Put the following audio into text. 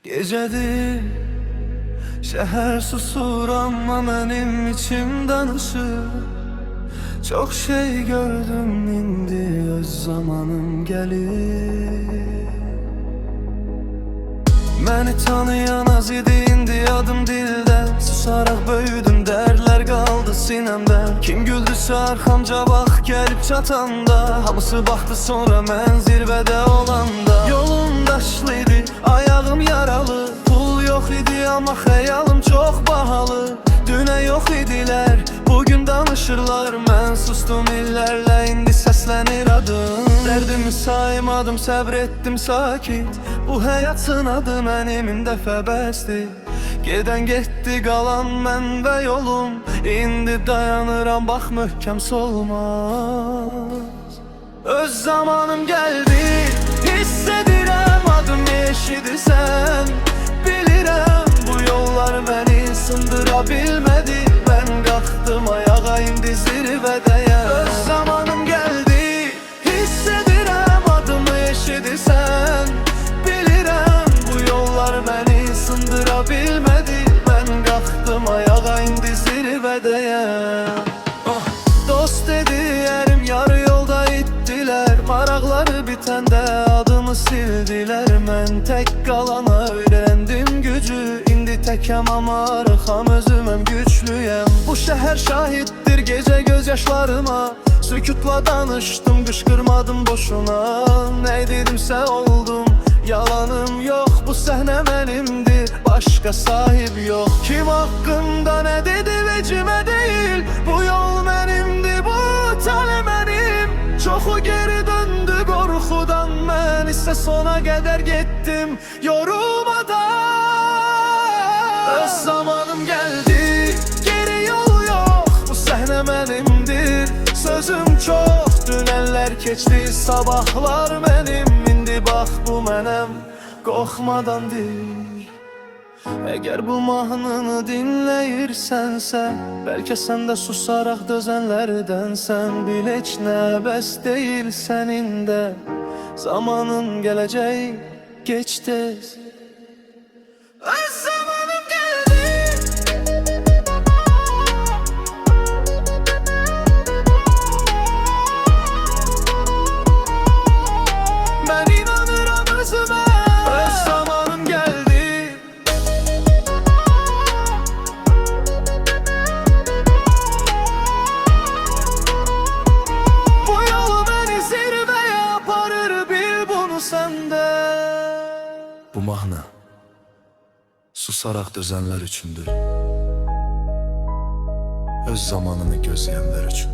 Gecedir, şehir susur ama benim içim danışır. Çok şey gördüm, indi öz zamanım gelir. Beni tanıyan az idi, indi adım dilden. Susarak böyüdüm, derler kaldı sinemden. Kim güldüsə arxamca bak gelip çatanda. Hamısı baktı sonra mən zirvede olanda. Yolum daşlıydı, ayağım yaralı. Pul yok idi ama xəyalım çok bahalı. Dünə yok idiler, bugün danışırlar. Mən sustum illərlə, indi səslənir adım. Dərdimi saymadım, səbr etdim sakit. Bu həyat sınadı, mənimində fəbəsdir. Gedən getdi, qalan mən və yolum. İndi dayanıram, bax möhkəm solmaz. Öz zamanım gəldi, hiss edirəm, adım eşidirsən. Bilirəm, bu yollar məni sındıra bilmədi. Mən qalxdım ayağa, indi zirvədəyəm. Öz zamanım gəldi, hiss edirəm, adımı eşidirsən. Bilirəm, bu yollar məni sındıra bilmədi. Mən qalxdım ayağa, indi zirvədəyəm. Dost dedi yerim, yarı yolda ittiler. Maraqları bitəndə adımı sildiler. Mən tək qalana öyrəndim gücü. İndi təkəm ama arxam, özüməm güçlüyəm. Bu şəhər şahiddir gecə göz yaşlarıma. Sükutla danışdım, qışqırmadım boşuna. Nə dedimsə oldum, yalanım yok. Bu səhnə mənimdir, başqa sahib yok. Kim haqqında nə dedi vecimə deyil. Bu yol mənimdir, bu tale mənim. Çoxu geri döndü qorxudan, mən isə sona qədər getdim yorulmadan. Öz zamanım gəldi, geri yol yok. Bu səhnə mənimdir, sözüm çox. Dünənlər keçdi, sabahlar mənim. İndi bax bu mənəm, qorxmadan deyil. Əgər bu mahnını dinləyirsənsə, bəlkə sən də susaraq dözənlərdənsən. Bil heç nə bəs deyil sənində. Zamanın gələcək, geç tez. Öz zamanım gəldi. Mən inanıram özümə. Öz zamanım gəldi. Bu yol məni zirvəyə aparır, bil bunu səndə. Bu mahnı susaraq dözənlər üçündür. Öz zamanını gözləyənlər üçün.